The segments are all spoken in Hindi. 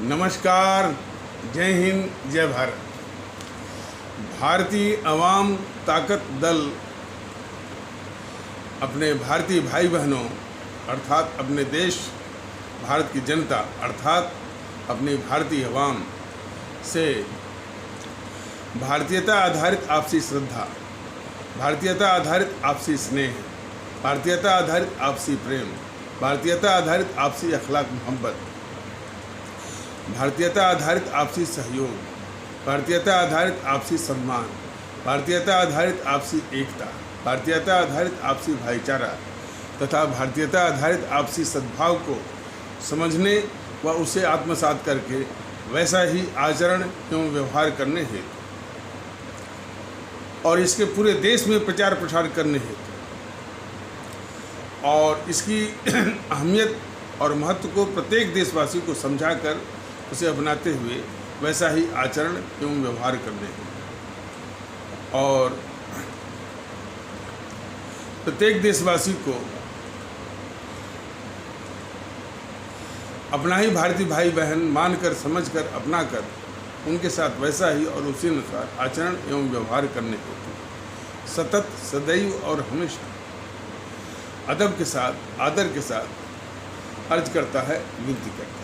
नमस्कार, जय हिंद, जय भारत। भारतीय अवाम ताकत दल अपने भारतीय भाई बहनों अर्थात अपने देश भारत की जनता अर्थात अपनी भारतीय अवाम से भारतीयता आधारित आपसी श्रद्धा, भारतीयता आधारित आपसी स्नेह, भारतीयता आधारित आपसी प्रेम, भारतीयता आधारित आपसी अखलाक मोहब्बत, भारतीयता आधारित आपसी सहयोग, भारतीयता आधारित आपसी सम्मान, भारतीयता आधारित आपसी एकता, भारतीयता आधारित आपसी भाईचारा तथा भारतीयता आधारित आपसी सद्भाव को समझने व उसे आत्मसात करके वैसा ही आचरण एवं व्यवहार करने हेतु और इसके पूरे देश में प्रचार प्रसार करने हेतु और इसकी अहमियत और महत्व को प्रत्येक देशवासी को समझाकर उसे अपनाते हुए वैसा ही आचरण एवं व्यवहार करने हेतु और प्रत्येक देशवासी को अपना ही भारतीय भाई बहन मानकर समझकर अपनाकर उनके साथ वैसा ही और उसी अनुसार आचरण एवं व्यवहार करने हेतु सतत सदैव और हमेशा अदब के साथ आदर के साथ अर्ज करता है, विनती करता है।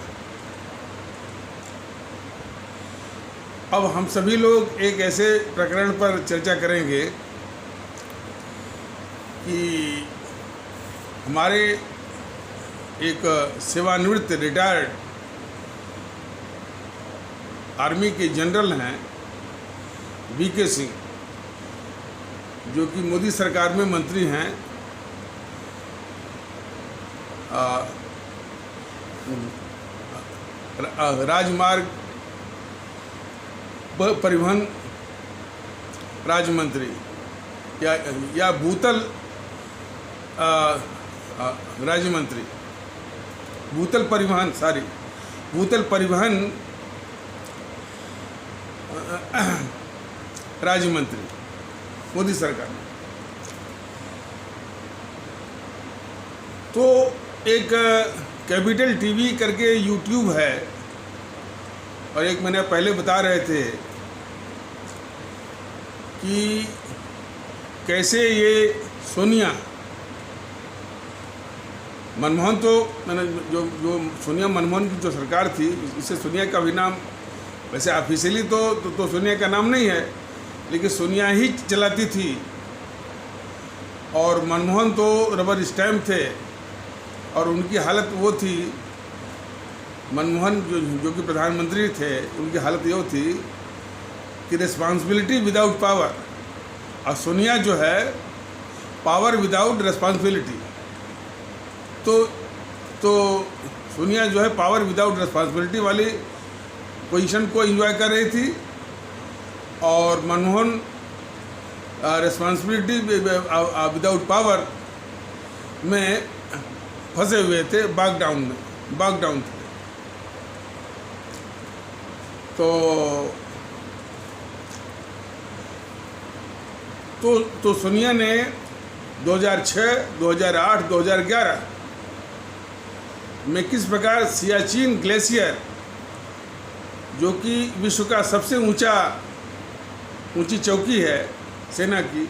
अब हम सभी लोग एक ऐसे प्रकरण पर चर्चा करेंगे कि हमारे एक सेवानिवृत्त रिटायर्ड आर्मी के जनरल हैं वीके सिंह, जो कि मोदी सरकार में मंत्री हैं राजमार्ग परिवहन राज्य मंत्री या भूतल राज्य मंत्री, भूतल परिवहन राज्य मंत्री मोदी सरकार में। तो एक कैपिटल टीवी करके यूट्यूब है और एक महीने पहले बता रहे थे कि कैसे ये सोनिया मनमोहन, तो मैंने जो सोनिया मनमोहन की जो सरकार थी, इससे सोनिया का भी नाम वैसे ऑफिशियली तो सोनिया का नाम नहीं है, लेकिन सोनिया ही चलाती थी और मनमोहन तो रबर स्टैम्प थे और उनकी हालत वो थी, मनमोहन जो कि प्रधानमंत्री थे, उनकी हालत ये थी कि रिस्पॉन्सिबिलिटी विदाउट पावर, और सोनिया जो है पावर विदाउट रिस्पॉन्सिबिलिटी। तो सोनिया जो है पावर विदाउट रिस्पॉन्सिबिलिटी वाली पोजीशन को एंजॉय कर रही थी और मनमोहन रिस्पॉन्सिबिलिटी विदाउट पावर में फंसे हुए थे, बागडाउन थे। तो सोनिया ने 2006, 2008, 2011 में किस प्रकार सियाचिन ग्लेशियर, जो कि विश्व का सबसे ऊंची चौकी है सेना की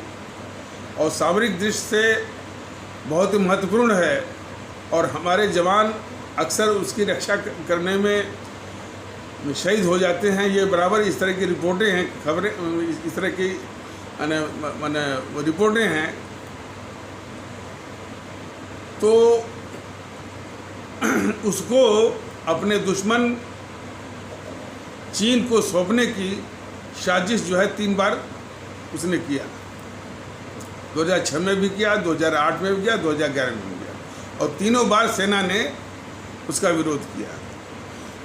और सामरिक दृष्टि से बहुत ही महत्वपूर्ण है और हमारे जवान अक्सर उसकी रक्षा करने में शहीद हो जाते हैं, ये बराबर इस तरह की रिपोर्टें हैं, खबरें इस तरह की माने रिपोर्टें हैं। तो उसको अपने दुश्मन चीन को सौंपने की साजिश जो है 3 बार उसने किया, 2006 में भी किया, 2008 में भी किया, 2011 में भी किया और तीनों बार सेना ने उसका विरोध किया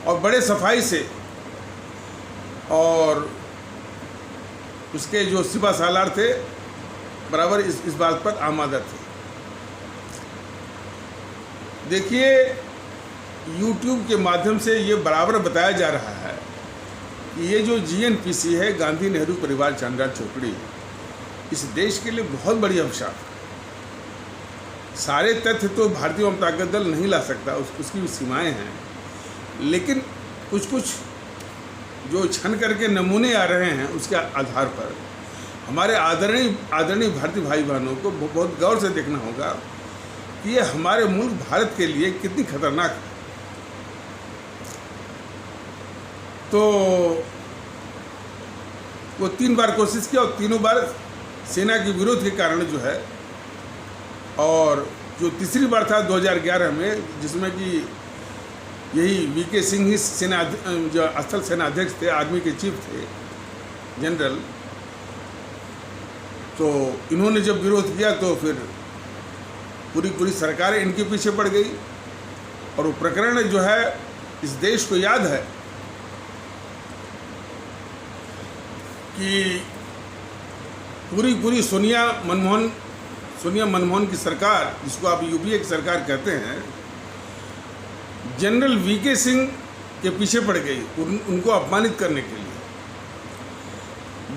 और बड़े सफाई से, और उसके जो सिपा सालार थे बराबर इस बात पर आमादा थे। देखिए, YouTube के माध्यम से ये बराबर बताया जा रहा है कि ये जो GNPC है, गांधी नेहरू परिवार चांद्रा चौकड़ी, इस देश के लिए बहुत बड़ी अवसर। सारे तथ्य तो भारतीय जनता ताकत दल नहीं ला सकता, उसकी भी सीमाएं हैं, लेकिन कुछ कुछ जो छन करके नमूने आ रहे हैं उसके आधार पर हमारे आदरणीय भारतीय भाई बहनों को बहुत गौर से देखना होगा कि ये हमारे मुल्क भारत के लिए कितनी खतरनाक है। तो वो 3 बार कोशिश किया और तीनों बार सेना के विरोध के कारण जो है, और जो तीसरी बार था 2011 में, जिसमें कि यही वीके सिंह ही सेना जो स्थल सेना अध्यक्ष थे, आर्मी के चीफ थे, जनरल, तो इन्होंने जब विरोध किया तो फिर पूरी सरकार इनके पीछे पड़ गई। और वो प्रकरण जो है इस देश को याद है कि पूरी सोनिया मनमोहन की सरकार, जिसको आप यूपीए की सरकार कहते हैं, जनरल वीके सिंह के पीछे पड़ गई उनको अपमानित करने के लिए।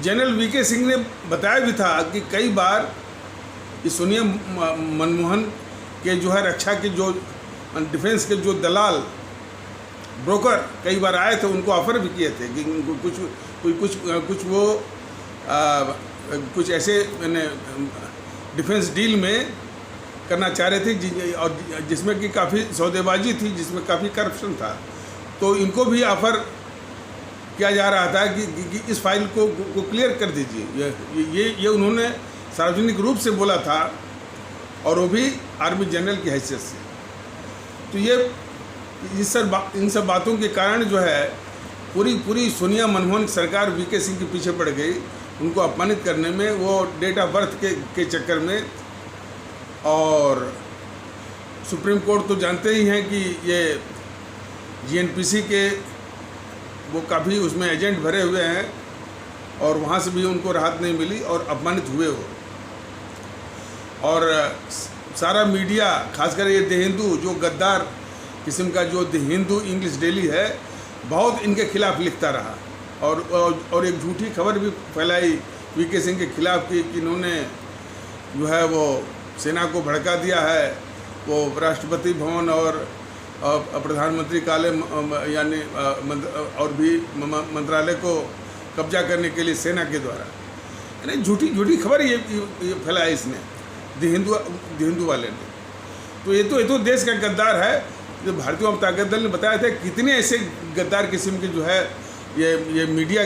जनरल वीके सिंह ने बताया भी था कि कई बार इस सोनिया मनमोहन के जो है रक्षा के जो डिफेंस के जो दलाल ब्रोकर कई बार आए थे, उनको ऑफर भी किए थे कि कुछ वो कुछ ऐसे डिफेंस डील में करना चाह रहे थे और जिसमें कि काफ़ी सौदेबाजी थी, जिसमें काफ़ी करप्शन था। तो इनको भी ऑफर किया जा रहा था कि इस फाइल को क्लियर कर दीजिए। ये उन्होंने सार्वजनिक रूप से बोला था, और वो भी आर्मी जनरल की हैसियत से। तो ये इन सब बातों के कारण जो है पूरी सोनिया मनमोहन सरकार वीके सिंह के पीछे पड़ गई, उनको अपमानित करने में, वो डेट ऑफ बर्थ के चक्कर में। और सुप्रीम कोर्ट तो जानते ही हैं कि ये जीएनपीसी के वो काफ़ी उसमें एजेंट भरे हुए हैं, और वहाँ से भी उनको राहत नहीं मिली और अपमानित हुए हो। और सारा मीडिया, खासकर ये द हिंदू, जो गद्दार किस्म का जो द हिंदू इंग्लिश डेली है, बहुत इनके खिलाफ लिखता रहा, और एक झूठी खबर भी फैलाई वीके सिंह के खिलाफ कि इन्होंने जो है वो सेना को भड़का दिया है, वो राष्ट्रपति भवन और प्रधानमंत्री कार्यालय यानी और भी मंत्रालय को कब्जा करने के लिए सेना के द्वारा, यानी झूठी खबर ये फैलाई इसने, द हिंदू वाले ने। तो ये तो देश का गद्दार है। जो भारतीय जनता दल ने बताया था कितने ऐसे गद्दार किस्म के जो है ये मीडिया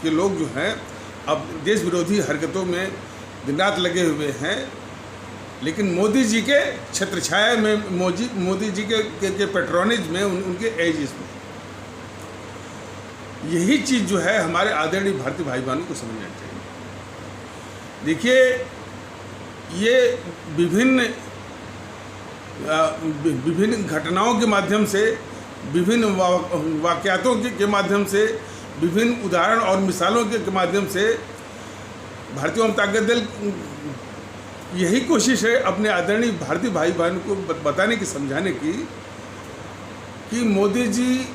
के लोग जो हैं अब देश विरोधी हरकतों में दिन रात लगे हुए हैं, लेकिन मोदी जी के छत्रछाया में, मोदी जी के पेट्रोनेज में, उनके एजिस में, यही चीज़ जो है हमारे आदरणीय भारतीय भाई बहनों को समझना चाहिए। देखिए, ये विभिन्न घटनाओं के माध्यम से, विभिन्न वाक़यातों के माध्यम से, विभिन्न उदाहरण और मिसालों के माध्यम से भारतीय जनता दल यही कोशिश है अपने आदरणीय भारतीय भाई बहन को बताने की, समझाने की कि मोदी जी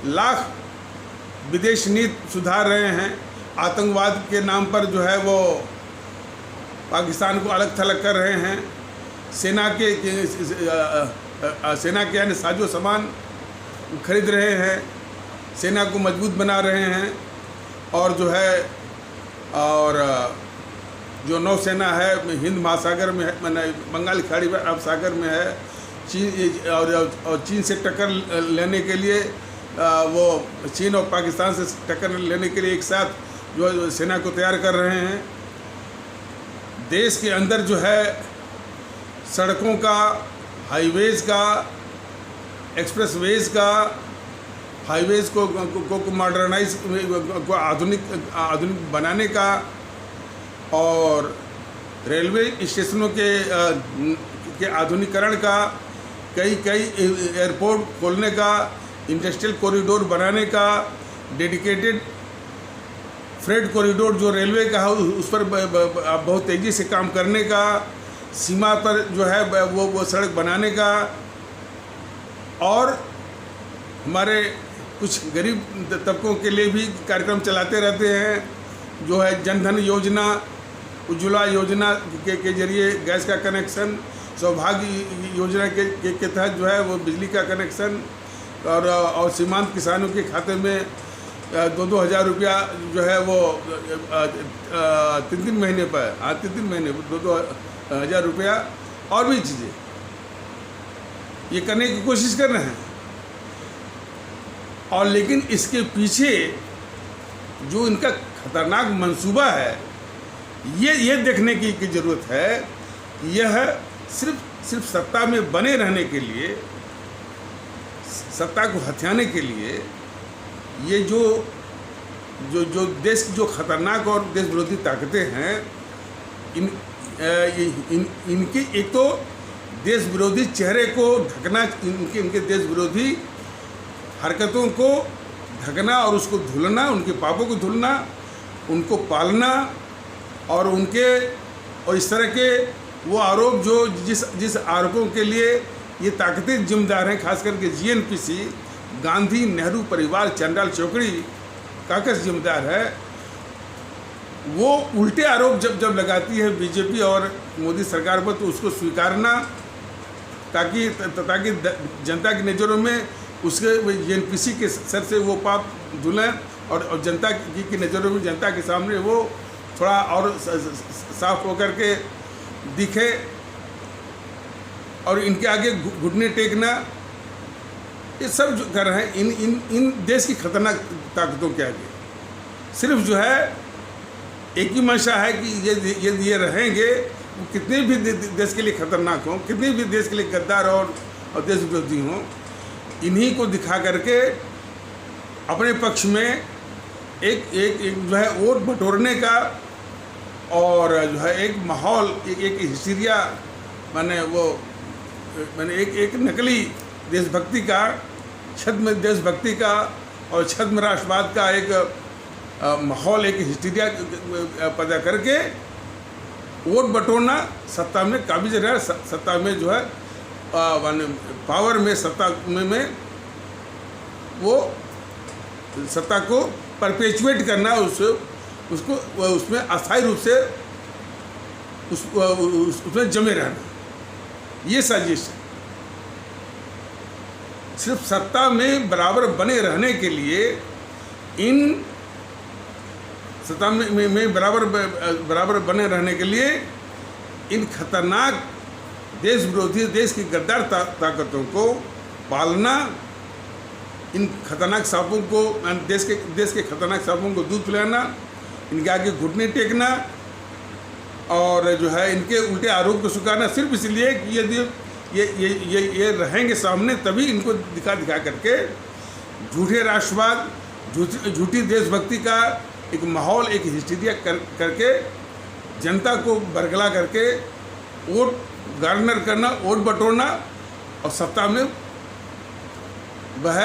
लाख विदेश नीति सुधार रहे हैं, आतंकवाद के नाम पर जो है वो पाकिस्तान को अलग थलग कर रहे हैं, सेना के यानी साजो सामान खरीद रहे हैं, सेना को मजबूत बना रहे हैं, और जो है और जो नौसेना है हिंद महासागर में है, बंगाल की खाड़ी अरब सागर में है, चीन और चीन से टक्कर लेने के लिए वो चीन और पाकिस्तान से टक्कर लेने के लिए एक साथ जो सेना को तैयार कर रहे हैं। देश के अंदर जो है सड़कों का, हाईवेज़ का, एक्सप्रेसवेज़ का, हाईवेज़ को मॉडर्नाइज को आधुनिक बनाने का, और रेलवे स्टेशनों के आधुनिकीकरण का, कई एयरपोर्ट खोलने का, इंडस्ट्रियल कॉरिडोर बनाने का, डेडिकेटेड फ्रेट कॉरिडोर जो रेलवे का है उस पर बहुत तेज़ी से काम करने का, सीमा पर जो है वो सड़क बनाने का, और हमारे कुछ गरीब तबकों के लिए भी कार्यक्रम चलाते रहते हैं, जो है जनधन योजना, उज्ज्वला योजना के जरिए गैस का कनेक्शन, सौभाग्य योजना के तहत जो है वो बिजली का कनेक्शन, और सीमांत किसानों के खाते में 2-2 हज़ार रुपया जो है वो 3-3 महीने पर 3-3 महीने 2-2 हज़ार रुपया और भी चीज़ें ये करने की कोशिश कर रहे हैं। और लेकिन इसके पीछे जो इनका खतरनाक मंसूबा है ये देखने की ज़रूरत है कि यह सिर्फ सत्ता में बने रहने के लिए, सत्ता को हथियाने के लिए ये जो देश की जो खतरनाक और देश विरोधी ताकतें हैं इनके एक तो देश विरोधी चेहरे को ढकना, इनके देश विरोधी हरकतों को ढकना और उसको धुलना, उनके पापों को धुलना, उनको पालना और इस तरह के वो आरोप जो जिस आरोपों के लिए ये ताकतें जिम्मेदार हैं, खास करके जीएनपीसी, गांधी नेहरू परिवार, चंडाल चौकड़ी काकस जिम्मेदार है, वो उल्टे आरोप जब लगाती है बीजेपी और मोदी सरकार पर तो उसको स्वीकारना, ताकि जनता की नज़रों में उसके जीएनपीसी के सर से वो पाप धुलें और जनता की नज़रों में, जनता के सामने वो थोड़ा और साफ होकर के दिखे और इनके आगे घुटने टेकना, ये सब जो कर रहे हैं इन देश की खतरनाक ताकतों के आगे सिर्फ जो है एक ही मंशा है कि ये रहेंगे, वो कितने भी देश के लिए खतरनाक हों, कितने भी देश के लिए गद्दार और देश विरोधी हों, इन्हीं को दिखा करके अपने पक्ष में एक जो है वोट बटोरने का और जो है एक माहौल, एक हिस्टीरिया, मैंने एक नकली देशभक्ति का, छद्म देशभक्ति का और छद्म राष्ट्रवाद का एक माहौल, एक हिस्टीरिया पैदा करके वोट बटोरना, सत्ता में काबिज रहा, सत्ता में जो है पावर में, सत्ता में वो सत्ता को परपेचुएट करना, उसको उसमें अस्थायी रूप से उसमें जमे रहना, ये साजिश है। सिर्फ सत्ता में बराबर बने रहने के लिए, इन सत्ता में बराबर बने रहने के लिए इन खतरनाक देश विरोधी, देश की गद्दार ताकतों को पालना, इन खतरनाक सांपों को, देश के खतरनाक सांपों को दूध पिलाना, इनके आगे घुटने टेकना और जो है इनके उल्टे आरोप को स्वीकारना, सिर्फ इसलिए कि यदि ये रहेंगे सामने तभी इनको दिखा करके झूठे राष्ट्रवाद, झूठी देशभक्ति का एक माहौल, एक हिस्टीरिया करके जनता को बरगला करके वोट गार्नर करना, वोट बटोरना और सत्ता में वह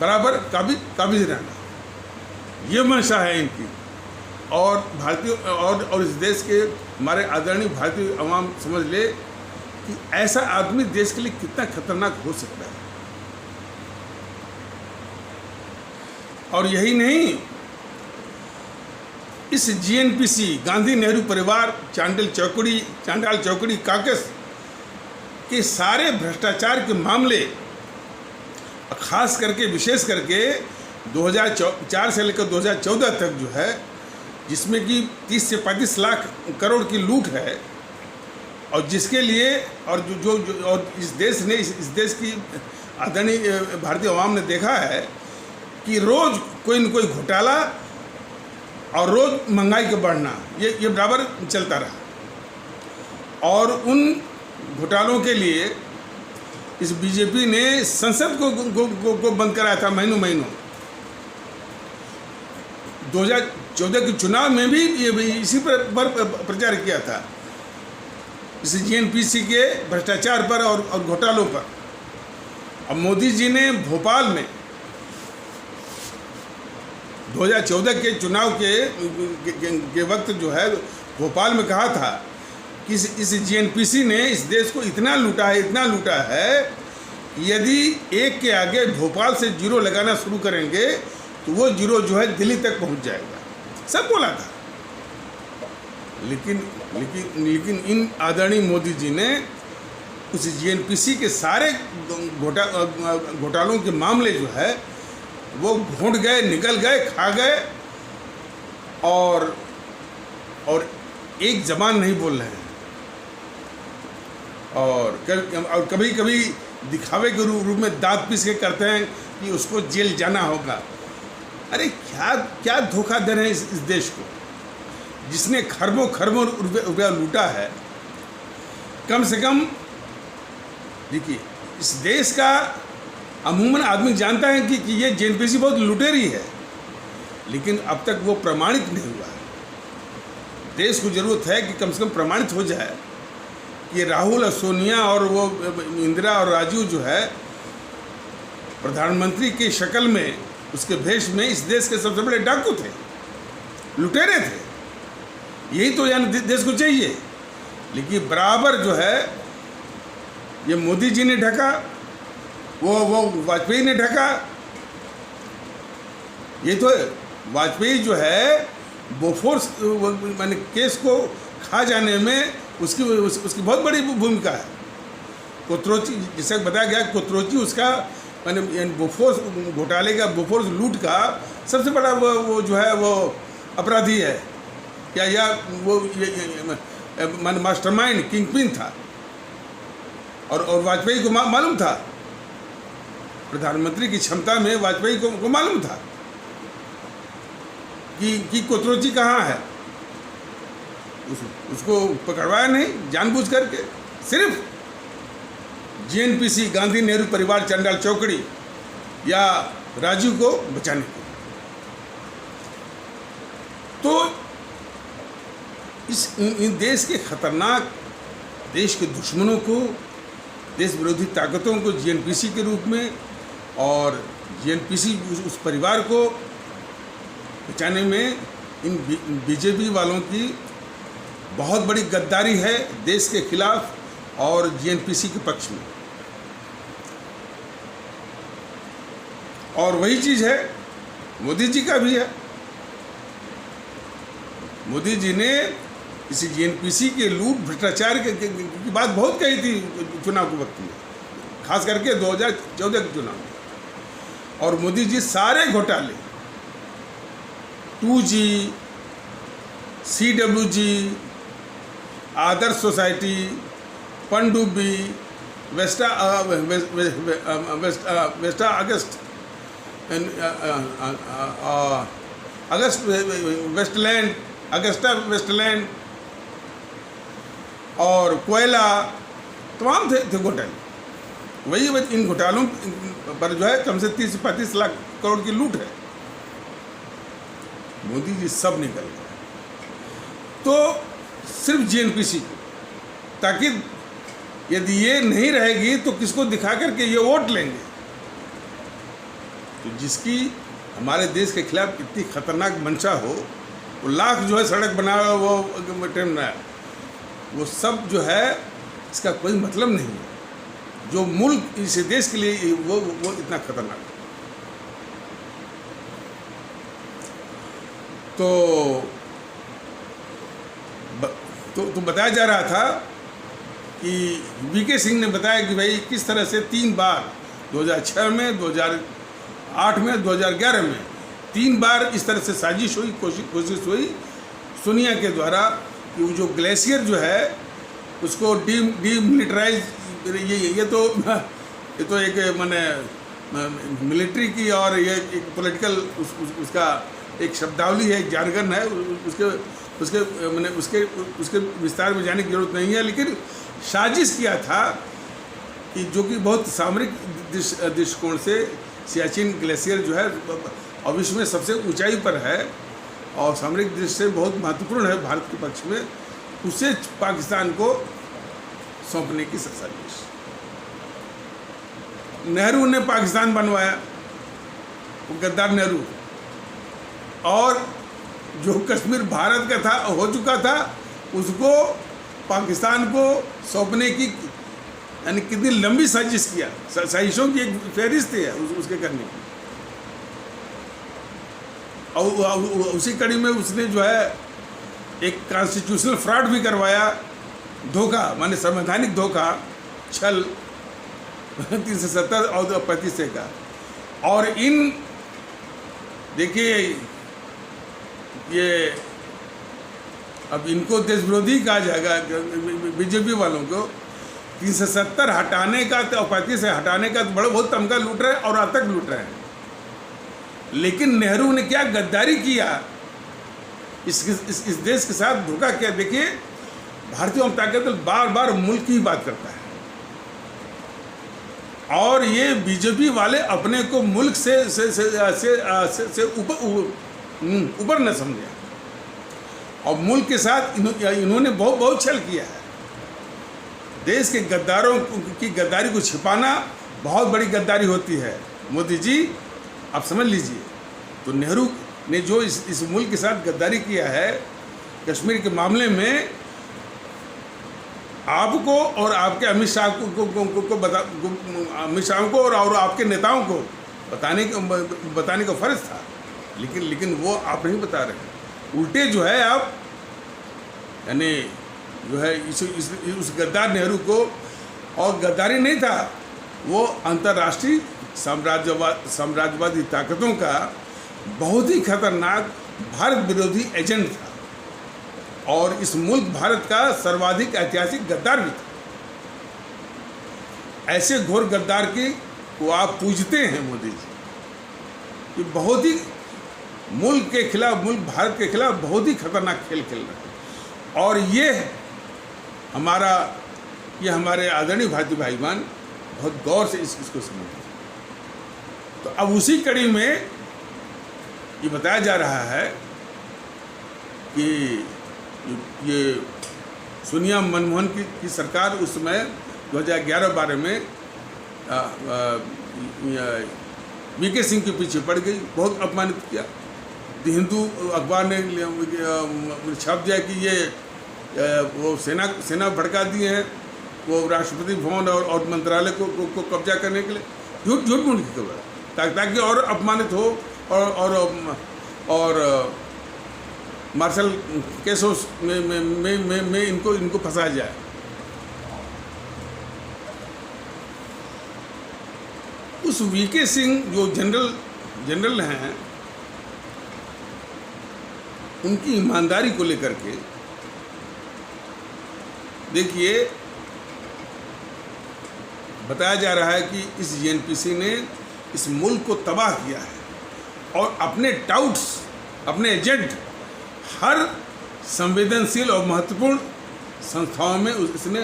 बराबर काबिज रहना, ये मंशा है इनकी। और भारतीय और इस देश के हमारे आदरणीय भारतीय अवाम समझ ले कि ऐसा आदमी देश के लिए कितना खतरनाक हो सकता है। और यही नहीं, इस जीएनपीसी, गांधी नेहरू परिवार, चांडाल चौकड़ी काकस के सारे भ्रष्टाचार के मामले, खास करके विशेष करके 2004 से लेकर 2014 तक जो है, जिसमें कि 30 से 35 लाख करोड़ की लूट है, और जिसके लिए और और इस देश की आदरणीय भारतीय अवाम ने देखा है कि रोज़ कोई न कोई घोटाला और रोज़ महंगाई का बढ़ना, ये बराबर चलता रहा। और उन घोटालों के लिए इस बीजेपी ने संसद को बंद कराया था महीनों। 2014 के चुनाव में भी इसी पर प्रचार किया था, इस जीएनपीसी के भ्रष्टाचार पर और घोटालों पर। अब मोदी जी ने भोपाल में 2014 के चुनाव के वक्त जो है भोपाल में कहा था कि इस जीएनपीसी ने इस देश को इतना लूटा है यदि एक के आगे भोपाल से जीरो लगाना शुरू करेंगे तो वो जीरो जो है दिल्ली तक पहुंच जाएगा, सब बोला था। लेकिन इन आदरणीय मोदी जी ने उस जीएनपीसी के सारे घोटालों के मामले जो है वो घोंट गए, निकल गए, खा गए और एक जबान नहीं बोल रहे हैं। और कभी कभी दिखावे के रूप में दांत पीस के करते हैं कि उसको जेल जाना होगा। अरे क्या क्या धोखा दे रहे हैं इस देश को, जिसने खरबों खरबों रुपया लूटा है। कम से कम देखिए, इस देश का अमूमन आदमी जानता है कि ये जेएनपीसी बहुत लुटेरी है, लेकिन अब तक वो प्रमाणित नहीं हुआ है। देश को ज़रूरत है कि कम से कम प्रमाणित हो जाए कि राहुल और सोनिया और वो इंदिरा और राजीव जो है प्रधानमंत्री की शक्ल में, उसके भेष में इस देश के सबसे बड़े डाकू थे, लुटेरे थे। यही तो यानी देश को चाहिए। लेकिन बराबर जो है ये मोदी जी ने ढका, वो वाजपेयी ने ढका। ये तो वाजपेयी जो है बोफोर्स माने केस को खा जाने में उसकी बहुत बड़ी भूमिका है। कोत्रोची, जैसे बताया गया, कोत्रोची उसका माने बोफोर्स घोटाले का, बोफोर्स लूट का सबसे बड़ा वो जो है वो अपराधी है, या वो माने मास्टरमाइंड, किंगपिन था। और वाजपेयी को मालूम था, प्रधानमंत्री की क्षमता में वाजपेयी को मालूम था कि कोत्रोची कहाँ है। उसको पकड़वाया नहीं, जानबूझ करके, सिर्फ जीएनपीसी, गांधी नेहरू परिवार चंडाल चौकड़ी या राजीव को बचाने के। तो इन देश के खतरनाक, देश के दुश्मनों को, देश विरोधी ताकतों को जीएनपीसी के रूप में, और जीएनपीसी उस परिवार को बचाने में इन बीजेपी वालों की बहुत बड़ी गद्दारी है देश के खिलाफ और जीएनपीसी के पक्ष में। और वही चीज़ है मोदी जी का भी है। मोदी जी ने इसी जीएनपीसी के लूट भ्रष्टाचार की बात बहुत कही थी चुनाव के वक्त में, खास करके 2014 के चुनाव में। और मोदी जी सारे घोटाले, 2G, CWG, आदर्श सोसाइटी, पनडुब्बी, वेस्टा अगस्त वेस्टलैंड, अगस्टा वेस्टलैंड और कोयला, तमाम थे घोटाले। वही इन घोटालों पर जो है कम से 30 से 35 लाख करोड़ की लूट है। मोदी जी सब निकल गए। तो सिर्फ जीएनपीसी को, ताकि यदि ये नहीं रहेगी तो किसको दिखा करके ये वोट लेंगे। तो जिसकी हमारे देश के खिलाफ इतनी खतरनाक मंशा हो, वो लाख जो है सड़क बना वो ट्रेन बनाया, वो सब जो है इसका कोई मतलब नहीं है। जो मुल्क इस देश के लिए वो इतना खतरनाक है। तो बताया जा रहा था कि वीके सिंह ने बताया कि भाई किस तरह से 3 बार 2006 में, 2008 में, 2011 में 3 बार इस तरह से साजिश हुई, कोशिश हुई सोनिया के द्वारा कि वो जो ग्लेशियर जो है उसको डीमिलिटराइज, ये तो एक माने मिलिट्री की और ये एक पॉलिटिकल उसका एक शब्दावली है, जारगन है, उसके विस्तार में जाने की जरूरत नहीं है। लेकिन साजिश किया था कि जो कि बहुत सामरिक दृष्टिकोण से सियाचिन ग्लेशियर जो है और विश्व में सबसे ऊंचाई पर है और सामरिक दृष्टि से बहुत महत्वपूर्ण है भारत के पक्ष में, उसे पाकिस्तान को सौंपने की साजिश। नेहरू ने पाकिस्तान बनवाया, वो गद्दार नेहरू, और जो कश्मीर भारत का था, हो चुका था, उसको पाकिस्तान को सौंपने की यानी कितनी लंबी साजिश किया। साजिशों की एक फहरिस्त है उसके करने की। और उसी कड़ी में उसने जो है एक कॉन्स्टिट्यूशनल फ्रॉड भी करवाया, धोखा माने संवैधानिक धोखा, छल 370 और 35 का। और इन देखिए ये अब इनको देश विरोधी कहा जाएगा, बीजेपी वालों को 370 हटाने का तो 35 से हटाने का तो बड़ा बहुत तमगा लूट रहे हैं और आज तक लूट रहे हैं। लेकिन नेहरू ने क्या गद्दारी किया, इस देश के साथ धोखा किया। देखिए भारतीय जनता दल बार बार मुल्क की बात करता है और ये बीजेपी वाले अपने को मुल्क से ऊपर न समझे और मुल्क के साथ इन्होंने बहुत छल किया है। देश के गद्दारों की गद्दारी को छिपाना बहुत बड़ी गद्दारी होती है। मोदी जी आप समझ लीजिए। तो नेहरू ने जो इस मुल्क के साथ गद्दारी किया है कश्मीर के मामले में, आपको और आपके अमित शाह को और आपके नेताओं को बताने का फर्ज था, लेकिन वो आप नहीं बता रहे। उल्टे जो है आप यानी जो है उस गद्दार नेहरू को, और गद्दारी नहीं था, वो अंतर्राष्ट्रीय साम्राज्यवादी ताकतों का बहुत ही खतरनाक भारत विरोधी एजेंट था और इस मुल्क भारत का सर्वाधिक ऐतिहासिक गद्दार भी था। ऐसे घोर गद्दार की को आप पूजते हैं मोदी जी, कि बहुत ही मुल्क के खिलाफ, मुल्क भारत के खिलाफ बहुत ही खतरनाक खेल खेल रहे हैं। और ये हमारे आदरणीय भारतीय भाईमान बहुत गौर से इसको समझें। तो अब उसी कड़ी में ये बताया जा रहा है कि ये सोनिया मनमोहन की सरकार उस समय 2011-12 में वीके सिंह के पीछे पड़ गई, बहुत अपमानित किया। द हिंदू अखबार ने छाप दिया कि ये वो सेना भड़का दिए हैं, वो राष्ट्रपति भवन और मंत्रालय को कब्जा करने के लिए। झूठ मूठ की खबर, ताकि और अपमानित हो और मार्शल केसों में इनको फंसाया जाए। उस वीके सिंह जो जनरल हैं, उनकी ईमानदारी को लेकर के देखिए बताया जा रहा है कि इस जेएनपीसी ने इस मुल्क को तबाह किया है और अपने टाउट्स, अपने एजेंट हर संवेदनशील और महत्वपूर्ण संस्थाओं में उसने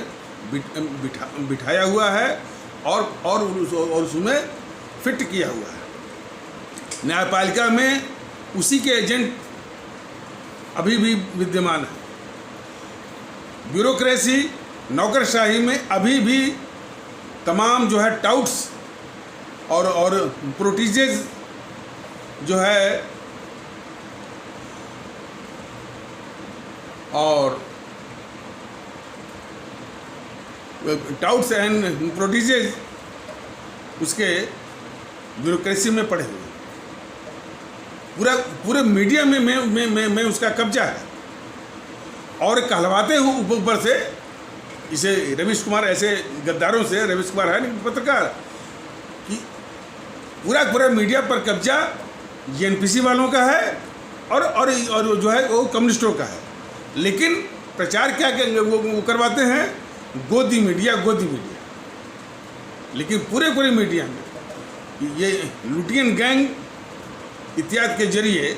बिठाया हुआ है और उसमें फिट किया हुआ है। न्यायपालिका में उसी के एजेंट अभी भी विद्यमान है। ब्यूरोक्रेसी, नौकरशाही में अभी भी तमाम जो है टाउट्स और प्रोटीजेज जो है और टाउट्स एंड प्रोटीजेज उसके ब्यूरोक्रेसी में पड़े हुए। पूरे मीडिया में उसका कब्जा है और कहलवाते हुए ऊपर से इसे रवीश कुमार, ऐसे गद्दारों से, रवीश कुमार है नहीं पत्रकार, कि पूरा मीडिया पर कब्जा जेएनपीसी वालों का है और जो है वो कम्युनिस्टों का है। लेकिन प्रचार क्या वो करवाते हैं, गोदी मीडिया। लेकिन पूरे मीडिया में ये लुटियन गैंग इत्यादि के जरिए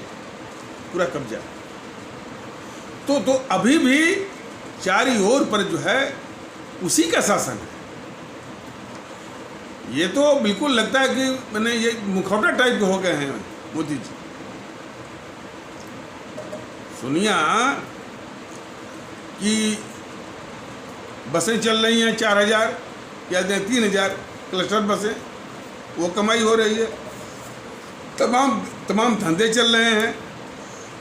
पूरा कब्जा। तो अभी भी चारी ओर पर जो है उसी का शासन है। ये तो बिल्कुल लगता है कि मैंने ये मुखौटा टाइप के हो गए हैं मोदी जी। सोनिया की बसें चल रही हैं 4000 या 3000 क्लस्टर बसें, वो कमाई हो रही है। तमाम धंधे चल रहे हैं।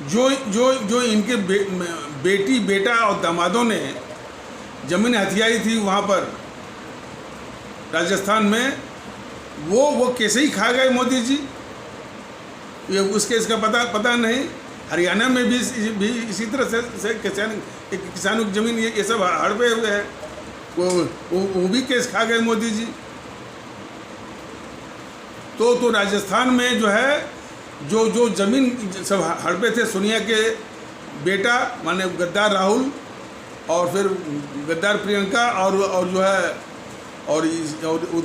जो इनके बेटी, बेटा और दामादों ने जमीन हथियाई थी वहाँ पर राजस्थान में, वो कैसे ही खा गए मोदी जी, ये इसका पता नहीं। हरियाणा में भी इसी तरह से किसानों की ज़मीन ये सब हड़पे हुए हैं। वो भी केस खा गए मोदी जी। तो राजस्थान में जो है जो जमीन सब हड़पे थे, सोनिया के बेटा माने गद्दार राहुल और फिर गद्दार प्रियंका और जो है और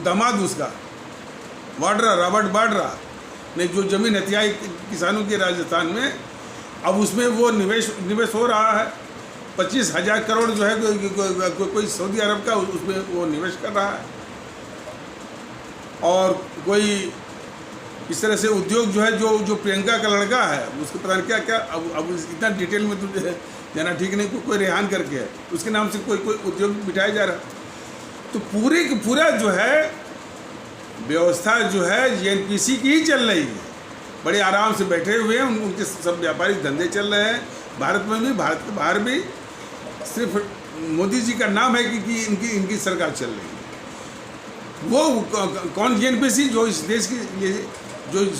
दामाद उसका वाड्रा, रॉबर्ट वाड्रा ने जो जमीन हथियाई किसानों के राजस्थान में, अब उसमें वो निवेश हो रहा है। 25,000 करोड़ जो है कोई सऊदी अरब का उसमें वो निवेश कर रहा है। और कोई इस तरह से उद्योग जो है जो प्रियंका का लड़का है उसको पता नहीं क्या अब इतना डिटेल में तुझे जाना ठीक नहीं, कोई रेहान करके है उसके नाम से कोई उद्योग बिठाया जा रहा। तो पूरा जो है व्यवस्था जो है JNPC की ही चल रही है। बड़े आराम से बैठे हुए हैं, उनके सब व्यापारिक धंधे चल रहे हैं, भारत में भी, भारत के बाहर भी। सिर्फ मोदी जी का नाम है कि इनकी सरकार चल रही है। वो कौन JNPC जो इस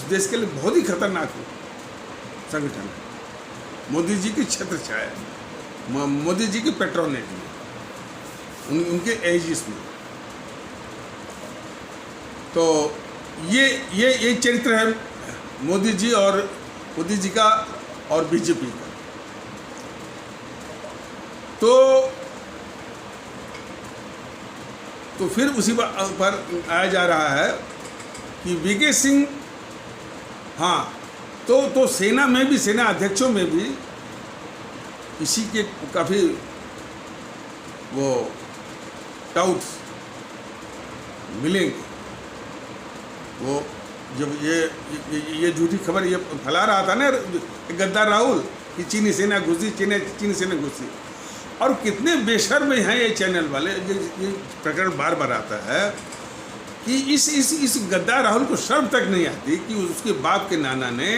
देश के लिए बहुत ही खतरनाक संगठन है। मोदी जी की छत्र छाया, मोदी जी की पेट्रोनेट में, उनके एजिस में। तो ये चरित्र है मोदी जी का और बीजेपी का। तो फिर उसी पर आया जा रहा है कि VK सिंह, हाँ, तो सेना में भी, सेना अध्यक्षों में भी इसी के काफ़ी वो टाउट्स मिलेंगे। वो जब ये झूठी खबर ये फैला रहा था ना गद्दार राहुल कि चीनी सेना घुसी, चीनी सेना घुसी, और कितने बेशर्म हैं ये चैनल वाले। ये प्रकरण बार बार आता है कि इस गद्दार राहुल को शर्म तक नहीं आती कि उसके बाप के नाना ने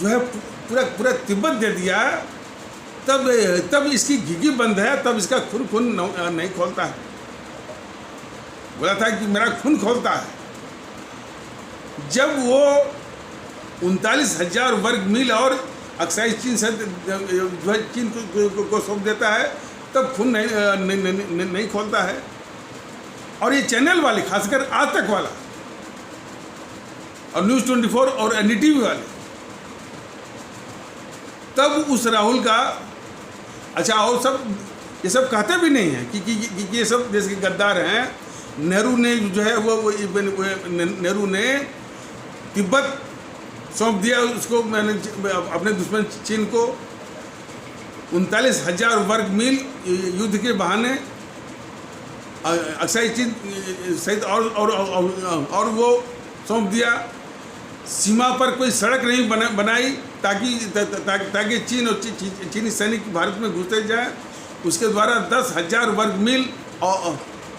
जो है पूरा तिब्बत दे दिया, तब इसकी घिघी बंद है, तब इसका खून नहीं खोलता है। बोला था कि मेरा खून खोलता है। जब वो 39,000 वर्ग मील और अक्साई चीन से जो है चीन को सौंप देता है, तब खून नहीं खोलता है। और ये चैनल वाले, खासकर आज तक वाला और न्यूज़ 24 और NDTV वाले, तब उस राहुल का, अच्छा, और सब ये सब कहते भी नहीं हैं कि ये सब देश के गद्दार हैं। नेहरू ने जो है वो नेहरू ने तिब्बत सौंप दिया उसको, मैंने अपने दुश्मन चीन को। 39,000 वर्ग मील युद्ध के बहाने अक्साई चीन सहित और वो सौंप दिया। सीमा पर कोई सड़क नहीं बनाई ताकि चीन और चीनी सैनिक भारत में घुसते जाए। उसके द्वारा 10,000 वर्ग मील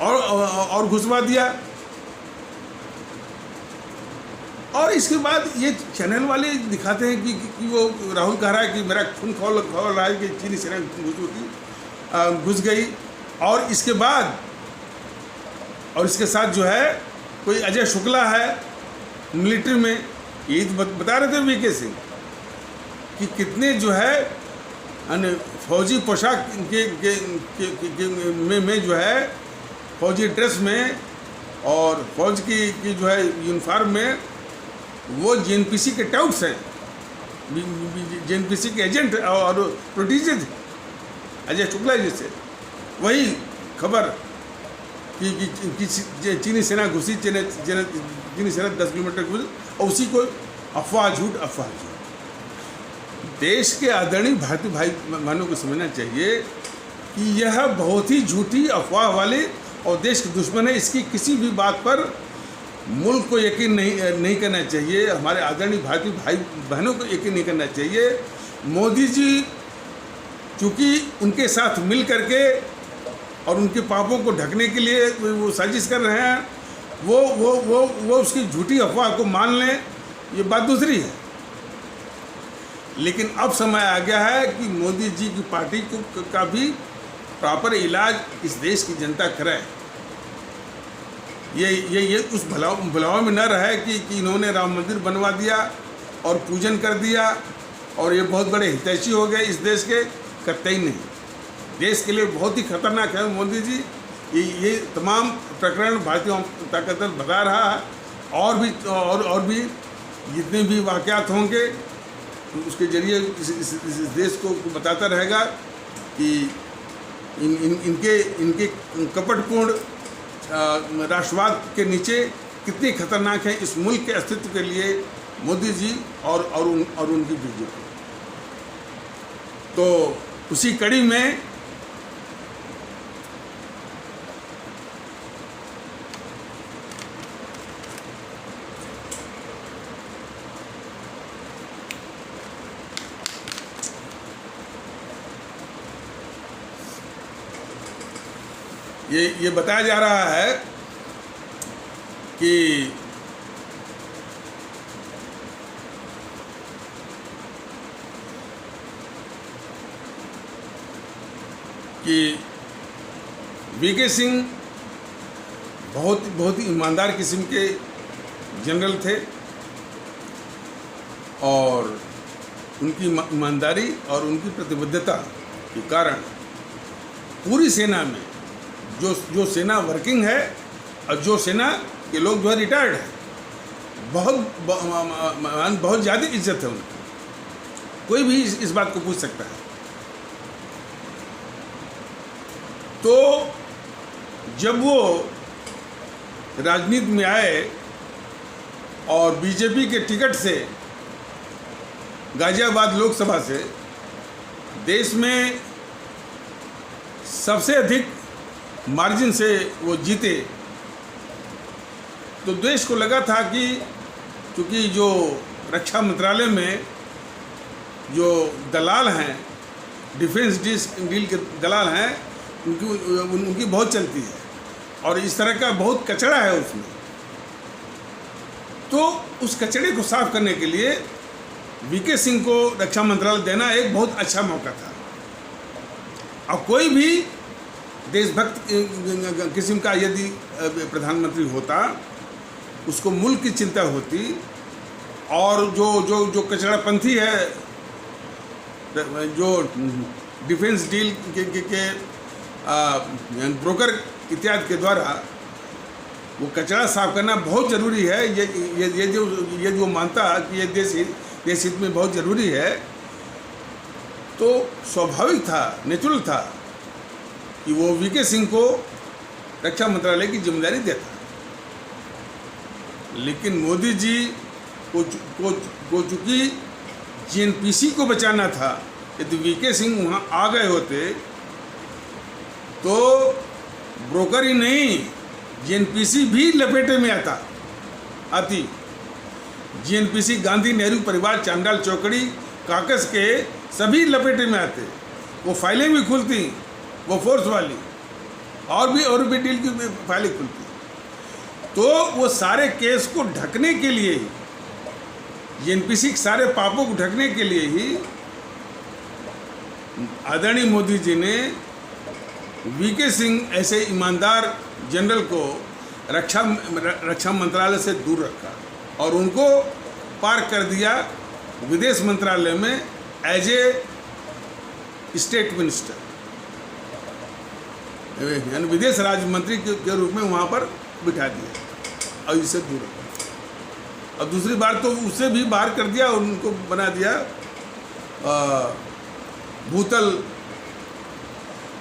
और घुसवा दिया। और इसके बाद ये चैनल वाले दिखाते हैं कि वो राहुल कह रहा है कि मेरा खून खोल रहा है कि चीनी सेना घुस गई। और इसके बाद और इसके साथ जो है कोई अजय शुक्ला है मिलिट्री में, ये बता रहे थे VK सिंह कि कितने जो है फौजी पोशाक में जो है फौजी ड्रेस में और फौज की जो है यूनिफॉर्म में वो JNPC के टाउट्स हैं, JNPC के एजेंट और प्रोटीजे थे अजय शुक्ला जी से। वही खबर कि चीनी सेना घुसी, चीनी सेना 10 किलोमीटर घुसी, और उसी को अफवाह झूठ। देश के आदरणीय भारतीय भाई बहनों को समझना चाहिए कि यह बहुत ही झूठी अफवाह वाले और देश के दुश्मन है। इसकी किसी भी बात पर मुल्क को यकीन नहीं करना चाहिए। हमारे आदरणीय भारतीय भाई बहनों को यकीन नहीं करना चाहिए। मोदी जी चूँकि उनके साथ मिल करके और उनके पापों को ढकने के लिए वो साजिश कर रहे हैं, वो उसकी झूठी अफवाह को मान लें, ये बात दूसरी है। लेकिन अब समय आ गया है कि मोदी जी की पार्टी का भी प्रॉपर इलाज इस देश की जनता करे। ये उस भलाव में न रहे कि इन्होंने राम मंदिर बनवा दिया और पूजन कर दिया और ये बहुत बड़े हितैषी हो गए इस देश के। कतई नहीं, देश के लिए बहुत ही खतरनाक है मोदी जी। ये तमाम प्रकरण भारतीय जनता दल भगा रहा है। और भी जितने भी वाक़यात होंगे उसके जरिए इस देश को बताता रहेगा कि इनके कपटपूर्ण राष्ट्रवाद के नीचे कितनी खतरनाक है इस मुल्क के अस्तित्व के लिए मोदी जी और उनकी बीजेपी। तो उसी कड़ी में ये बताया जा रहा है कि वीके सिंह बहुत ही ईमानदार किस्म के जनरल थे और उनकी ईमानदारी और उनकी प्रतिबद्धता के कारण पूरी सेना में जो सेना वर्किंग है और जो सेना के लोग जो है रिटायर्ड है, बहुत ज़्यादा इज्जत है उनकी। कोई भी इस बात को पूछ सकता है। तो जब वो राजनीति में आए और बीजेपी के टिकट से गाजियाबाद लोकसभा से देश में सबसे अधिक मार्जिन से वो जीते, तो देश को लगा था कि क्योंकि जो रक्षा मंत्रालय में जो दलाल हैं, डिफेंस डील के दलाल हैं, उनकी बहुत चलती है और इस तरह का बहुत कचरा है उसमें। तो उस कचरे को साफ करने के लिए वीके सिंह को रक्षा मंत्रालय देना एक बहुत अच्छा मौका था। और कोई भी देशभक्त किस्म का यदि प्रधानमंत्री होता, उसको मुल्क की चिंता होती और जो कचरापंथी है, जो डिफेंस डील के ब्रोकर इत्यादि के द्वारा वो कचरा साफ करना बहुत ज़रूरी है। ये जो मानता कि ये देश हित में बहुत ज़रूरी है, तो स्वाभाविक था, नेचुरल था कि वो वीके सिंह को रक्षा मंत्रालय की जिम्मेदारी देता। लेकिन मोदी जी को चूँकि जीएनपीसी को बचाना था, यदि वीके सिंह वहाँ आ गए होते तो ब्रोकर ही नहीं, जीएनपीसी भी लपेटे में आती। जीएनपीसी गांधी नेहरू परिवार चांडाल चौकड़ी काकस के सभी लपेटे में आते। वो फाइलें भी खुलती, वो फोर्स वाली, और भी डील की फाइलें खुलती। तो वो सारे केस को ढकने के लिए ही, जीएनपीसी के सारे पापों को ढकने के लिए ही आदरणीय मोदी जी ने वीके सिंह ऐसे ईमानदार जनरल को रक्षा मंत्रालय से दूर रखा और उनको पार्क कर दिया विदेश मंत्रालय में एज ए स्टेट मिनिस्टर, यानी विदेश राज्य मंत्री के रूप में वहाँ पर बिठा दिया और इससे दूर रखा। और दूसरी बार तो उससे भी बाहर कर दिया और उनको बना दिया भूतल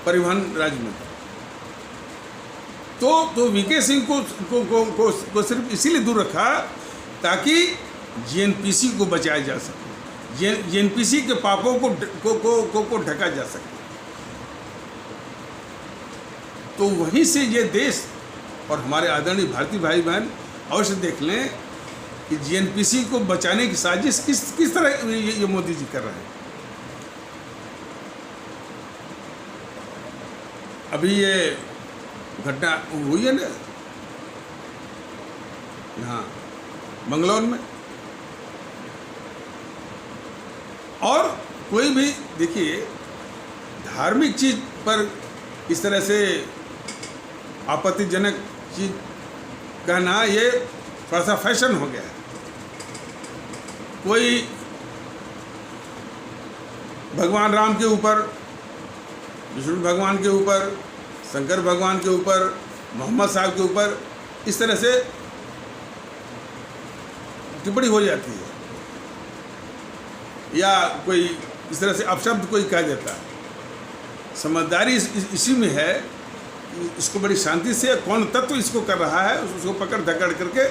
परिवहन राज्य मंत्री। तो वीके सिंह को सिर्फ इसीलिए दूर रखा ताकि जीएनपीसी को बचाया जा सके, जीएनपीसी के पापों को ढका जा सके। तो वहीं से ये देश और हमारे आदरणीय भारतीय भाई बहन अवश्य देख लें कि जीएनपीसी को बचाने की साजिश किस तरह ये मोदी जी कर रहे हैं। अभी ये घटना हुई है ना यहाँ बंगलौर में, और कोई भी देखिए धार्मिक चीज़ पर इस तरह से आपत्तिजनक चीज़ कहना ये थोड़ा सा फैशन हो गया है। कोई भगवान राम के ऊपर, विष्णु भगवान के ऊपर, शंकर भगवान के ऊपर, मोहम्मद साहब के ऊपर इस तरह से टिप्पणी हो जाती है, या कोई इस तरह से अपशब्द कोई कह देता है। समझदारी इसी में है, इसको बड़ी शांति से कौन तत्व इसको कर रहा है उसको पकड़ धकड़ करके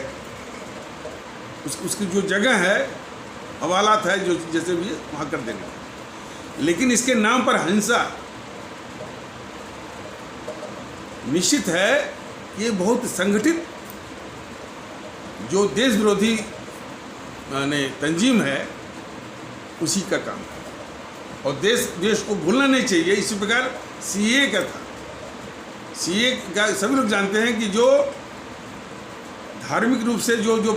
उसकी जो जगह है, हवालात है, जो जैसे भी वहाँ कर देंगे। लेकिन इसके नाम पर हिंसा निश्चित है कि ये बहुत संगठित जो देश विरोधी माने तंजीम है उसी का काम है, और देश को भूलना नहीं चाहिए। इसी प्रकार सीए का था। सीए का सभी लोग जानते हैं कि जो धार्मिक रूप से जो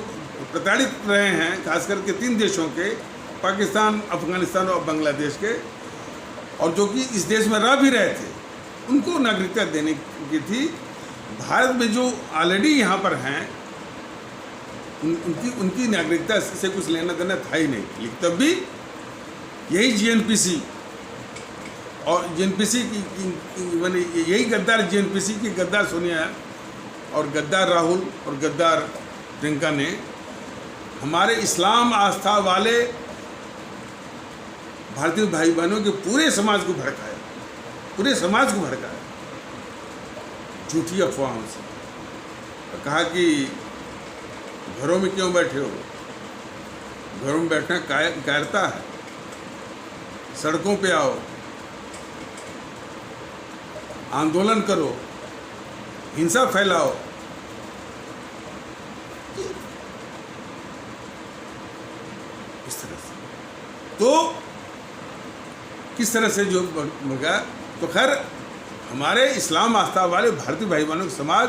प्रताड़ित रहे हैं, खास करके 3 देशों के, पाकिस्तान, अफगानिस्तान और बांग्लादेश के, और जो कि इस देश में रह भी रहे थे, उनको नागरिकता देने की थी। भारत में जो ऑलरेडी यहाँ पर हैं उनकी नागरिकता से कुछ लेना देना था ही नहीं। लेकिन तब भी यही जीएनपीसी और जीएनपीसी की माने यही गद्दार जीएनपीसी की गद्दार सोनिया और गद्दार राहुल और गद्दार प्रियंका ने हमारे इस्लाम आस्था वाले भारतीय भाई बहनों के पूरे समाज को भड़काया, पूरे समाज को भड़काया झूठी अफवाहों से। और कहा कि घरों में क्यों बैठे हो, घरों में बैठना कायरता है, सड़कों पे आओ, आंदोलन करो, हिंसा फैलाओ। इस तरह से तो किस तरह से जो भगा, तो खैर हमारे इस्लाम आस्था वाले भारतीय भाई बहनों के समाज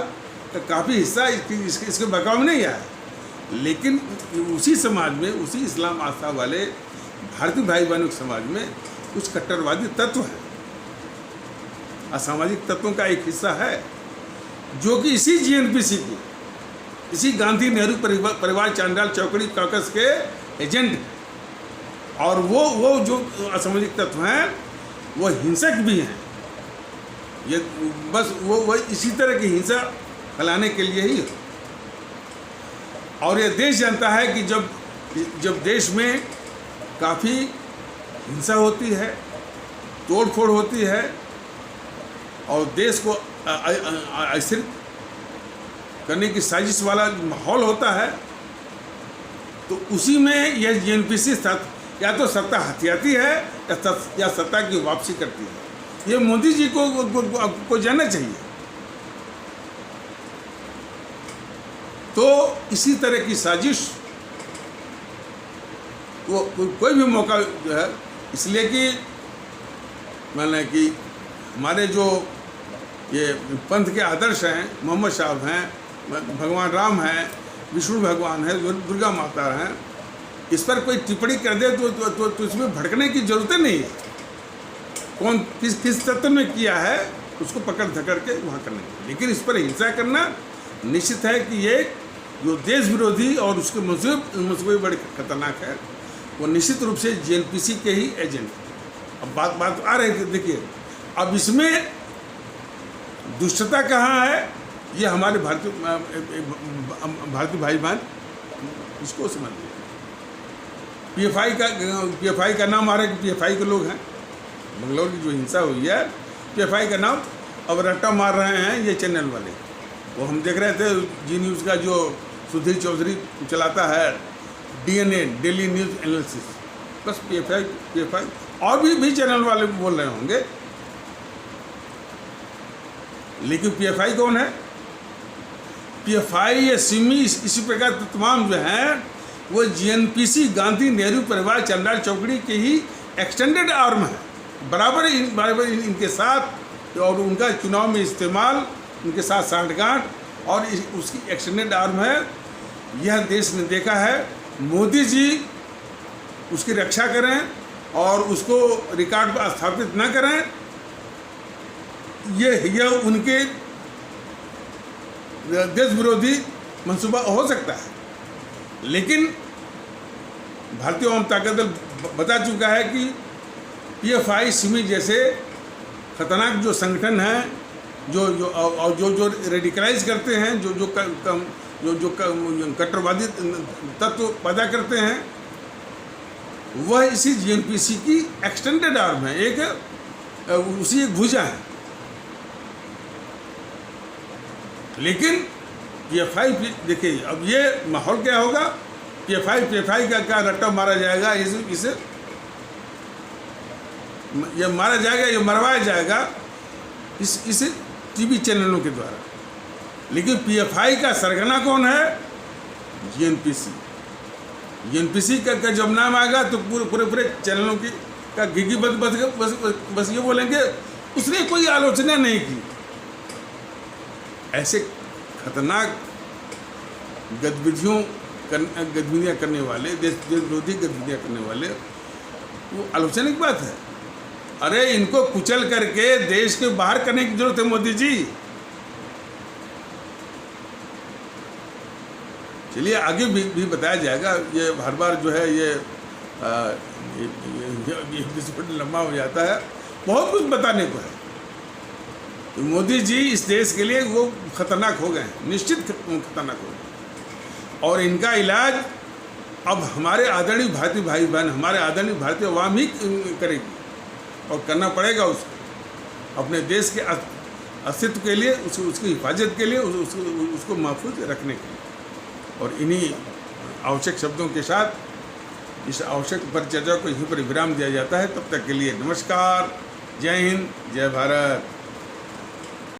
का काफ़ी हिस्सा इसके बहकाव में नहीं आया। लेकिन उसी समाज में, उसी इस्लाम आस्था वाले भारतीय भाई बहनों के समाज में कुछ कट्टरवादी तत्व हैं, असामाजिक तत्वों का एक हिस्सा है, जो कि इसी जीएनपीसी की, इसी गांधी नेहरू परिवार चांडाल चौकड़ी कॉकस के एजेंट। और वो जो असामाजिक तत्व हैं वो हिंसक भी हैं। ये बस वो इसी तरह की हिंसा फैलाने के लिए ही। और ये देश जानता है कि जब देश में काफ़ी हिंसा होती है, तोड़फोड़ होती है और देश को अस्थिर करने की साजिश वाला माहौल होता है, तो उसी में यह जीएनपीसी या तो सत्ता हथियाती है या सत्ता की वापसी करती है। ये मोदी जी को जानना चाहिए। तो इसी तरह की साजिश वो कोई भी मौका जो है, इसलिए कि माने कि हमारे जो ये पंथ के आदर्श हैं, मोहम्मद साहब हैं, भगवान राम हैं, विष्णु भगवान हैं, दुर्गा माता हैं, इस पर कोई टिप्पणी कर दे तो इसमें भड़कने की ज़रूरत नहीं है। कौन किस तत्व में किया है उसको पकड़ धकड़ के वहाँ करने की। लेकिन इस पर हिंसा करना निश्चित है कि ये जो देश विरोधी और उसके मंसूबे बड़े खतरनाक है, वो निश्चित रूप से जीएनपीसी के ही एजेंट। अब बात आ रही थी, देखिए अब इसमें दुष्टता कहाँ है, ये हमारे भारतीय भाई बहन इसको समझ लीजिए। पीएफआई का नाम आ रहा है कि पीएफआई के लोग हैं। बंगलौर की जो हिंसा हुई है, पीएफआई का नाम अब रट्टा मार रहे हैं ये चैनल वाले। वो हम देख रहे थे जी न्यूज़ का जो सुधीर चौधरी चलाता है, डीएनए डेली न्यूज़ एनालिसिस, बस पीएफआई और भी चैनल वाले बोल रहे होंगे। लेकिन पीएफआई कौन है? पीएफआई या सिमी इसी प्रकार तमाम जो हैं वो जीएनपीसी गांधी नेहरू परिवार चांडाल चौकड़ी के ही एक्सटेंडेड आर्म है। बराबर इनके साथ, और उनका चुनाव में इस्तेमाल, उनके साथ साठगांठ और उसकी एक्सटेंडेड आर्म है। यह देश ने देखा है। मोदी जी उसकी रक्षा करें और उसको रिकॉर्ड पर स्थापित न करें, यह उनके देश विरोधी मंसूबा हो सकता है। लेकिन भारतीय जनता दल बता चुका है कि पीएफआई सिमी जैसे खतरनाक जो संगठन हैं जो रेडिकलाइज करते हैं, जो कट्टरवादी तत्व पैदा करते हैं, वह इसी जीएनपीसी की एक्सटेंडेड आर्म है, उसी एक भुजा है। लेकिन पीएफआई देखिए, अब ये माहौल क्या होगा, पीएफआई का क्या रट्टा मारा जाएगा, इसे ये मारा जाएगा, ये मरवाया जाएगा इस टीवी चैनलों के द्वारा। लेकिन पीएफआई का सरगना कौन है? जीएनपीसी का जब नाम आएगा तो पूरे चैनलों की का घिघी बस ये बोलेंगे उसने कोई आलोचना नहीं की। ऐसे खतरनाक गतिविधियाँ करने वाले, देश विरोधी गतिविधियाँ करने वाले, वो आलोचना की बात है। अरे इनको कुचल करके देश के बाहर करने की जरूरत है मोदी जी। चलिए आगे भी बताया जाएगा। ये हर बार जो है ये एपिसोड लंबा हो जाता है, बहुत कुछ बताने को है। तो मोदी जी इस देश के लिए वो खतरनाक हो गए हैं, निश्चित खतरनाक हो गए। और इनका इलाज अब हमारे आदरणीय भारतीय भाई बहन, हमारे आदरणीय भारतीय अवाम ही करेगी, और करना पड़ेगा उसको, अपने देश के अस्तित्व के लिए, उसकी हिफाजत के लिए, उसको महफूज रखने के लिए। और इन्हीं आवश्यक शब्दों के साथ इस आवश्यक परिचर्चा को यहीं पर विराम दिया जाता है। तब तक के लिए नमस्कार, जय हिंद, जय भारत।